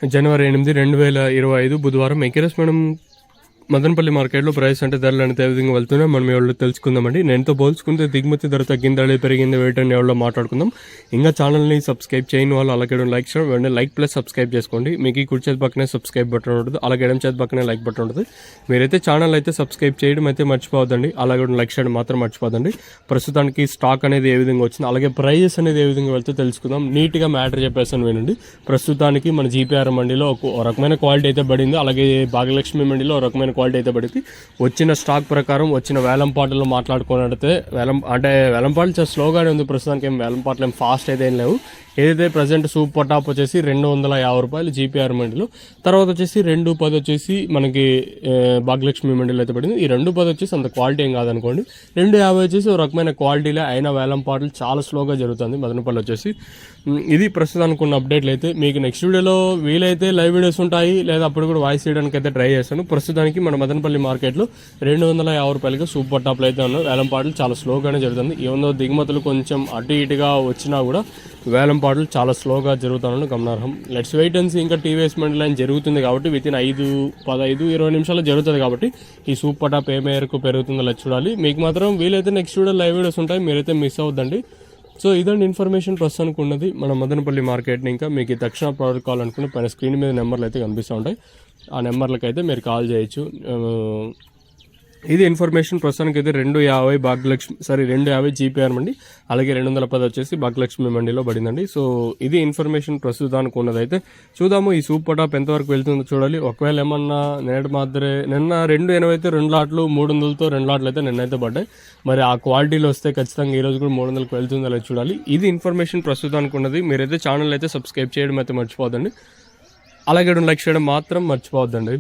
జనవరి 8, 2025 బుధవారం ఎకిరస్ మేడం మదనపల్లి మార్కెట్లో ప్రైస్ అంటే ధరలు అనేది ఏ విధంగా వెళ్తున్నాయి మనం ఎవరో తెలుసుకుందామండి. నేనుతో పోల్చుకుంటే దిగుమతి ధర తగ్గింది, పెరిగింది, వెయిట్ అని ఎవరో మాట్లాడుకుందాం. ఇంకా ఛానల్ని సబ్స్క్రైబ్ చేయని వాళ్ళు అలాగే లైక్ చేయడం, వెంటనే లైక్ ప్లస్ సబ్స్క్రైబ్ చేసుకోండి. మీకు ఈ కుడి చేతి పక్కనే సబ్స్క్రైబ్ బటన్ ఉంటుంది, అలాగే ఎడమ చేతి పక్కనే లైక్ బటన్ ఉంటుంది. మీరైతే ఛానల్ అయితే సబ్స్క్రైబ్ చేయడం అయితే మర్చిపోవద్దండి, అలాగే లైక్ చేయడం మాత్రం మర్చిపోదండి. ప్రస్తుతానికి స్టాక్ అనేది ఏ విధంగా వచ్చింది, అలాగే ప్రైజెస్ అనేది ఏ విధంగా వెళ్తే తెలుసుకుందాం. నీట్గా మ్యాటర్ చెప్పేస్తాను వినండి. ప్రస్తుతానికి మన జీపీఆర్ మండీలో ఒక రకమైన క్వాలిటీ అయితే పడింది, అలాగే భాగ్యలక్ష్మి మండీలో ఒక రకమైన క్వాలిటీ అయితే పడింది. వచ్చిన స్టాక్ ప్రకారం వచ్చిన వేలంపాటలు మాట్లాడుకున్నట్టయితే వేలంపాటలు చాలా స్లోగానే ఉంది. ప్రస్తుతానికి వేలంపాటలు ఏం ఫాస్ట్ అయితే ఏం లేవు. ఏదైతే ప్రజెంట్ సూపర్ టాప్ వచ్చేసి 250 రూపాయలు జీపీఆర్ మండీలో, తర్వాత వచ్చేసి 210 వచ్చేసి మనకి భాగ్యలక్ష్మి మండీలో అయితే పడింది. ఈ 210 వచ్చేసి అంత క్వాలిటీ ఏం కాదనుకోండి. 250 వచ్చేసి ఒక రకమైన క్వాలిటీలే అయినా వేలంపాటలు చాలా స్లోగా జరుగుతుంది మదనపల్లి వచ్చేసి. ఇది ప్రస్తుతానికి ఉన్న అప్డేట్లు అయితే. మీకు నెక్స్ట్ వీడియోలో వీలైతే లైవ్ వీడియోస్ ఉంటాయి, లేదా అప్పుడు కూడా వాయిస్ చేయడానికి అయితే ట్రై చేస్తాను. ప్రస్తుతానికి మన మదనపల్లి మార్కెట్లో 250 రూపాయలకి సూపర్ టాప్లు అయితే ఉన్నాయి. వేలంపాటలు చాలా స్లోగానే జరుగుతుంది. ఏమో దిగుమతులు కొంచెం అటు ఇటుగా వచ్చినా కూడా వేలంపాటలు చాలా స్లోగా జరుగుతానని గమనార్హం. Let's wait and see. ఇంకా టీవీఎస్ మండీ లైన్ జరుగుతుంది కాబట్టి వితిన్ 15-20 నిమిషాలు జరుగుతుంది కాబట్టి ఈ సూపర్ టాప్ ఏ మేరకు పెరుగుతుందో లెట్స్ చూడాలి. మీకు మాత్రం వీలైతే నెక్స్ట్ వీడియో లైవ్ వీడియోస్ ఉంటాయి, మీరైతే మిస్ అవుద్దండి. సో ఇదండి ఇన్ఫర్మేషన్ ప్రస్తుతానికి ఉన్నది మన మదనపల్లి మార్కెట్ని. ఇంకా మీకు ఈ తక్షణ ప్రోడక్ట్ కావాలనుకుని పైన స్క్రీన్ మీద నెంబర్లు అయితే కనిపిస్తూ ఉంటాయి, ఆ నెంబర్లకు అయితే మీరు కాల్ చేయొచ్చు. ఇది ఇన్ఫర్మేషన్ ప్రస్తుతానికి అయితే 250 జీపీఆర్ మండి, అలాగే 210 వచ్చేసి భాగ్యలక్ష్మి మండీలో పడిందండి. సో ఇది ఇన్ఫర్మేషన్ ప్రస్తుతానికి ఉన్నదైతే. చూద్దాము ఈ సూపర్ టాప్ ఎంతవరకు వెళ్తుందో చూడాలి. ఒకవేళ ఏమన్నా నిన్న 280 అయితే 2 లాట్లు, 300తో 2 లాట్లు అయితే నిన్నైతే పడ్డాయి. మరి ఆ క్వాలిటీలో వస్తే ఖచ్చితంగా ఈరోజు కూడా 300కి వెళ్తుందో లేదు చూడాలి. ఇది ఇన్ఫర్మేషన్ ప్రస్తుతానికి ఉన్నది. మీరైతే ఛానల్ అయితే సబ్స్క్రైబ్ చేయడం అయితే మర్చిపోవద్దండి, అలాగే లైక్ చేయడం మాత్రం మర్చిపోవద్దండి.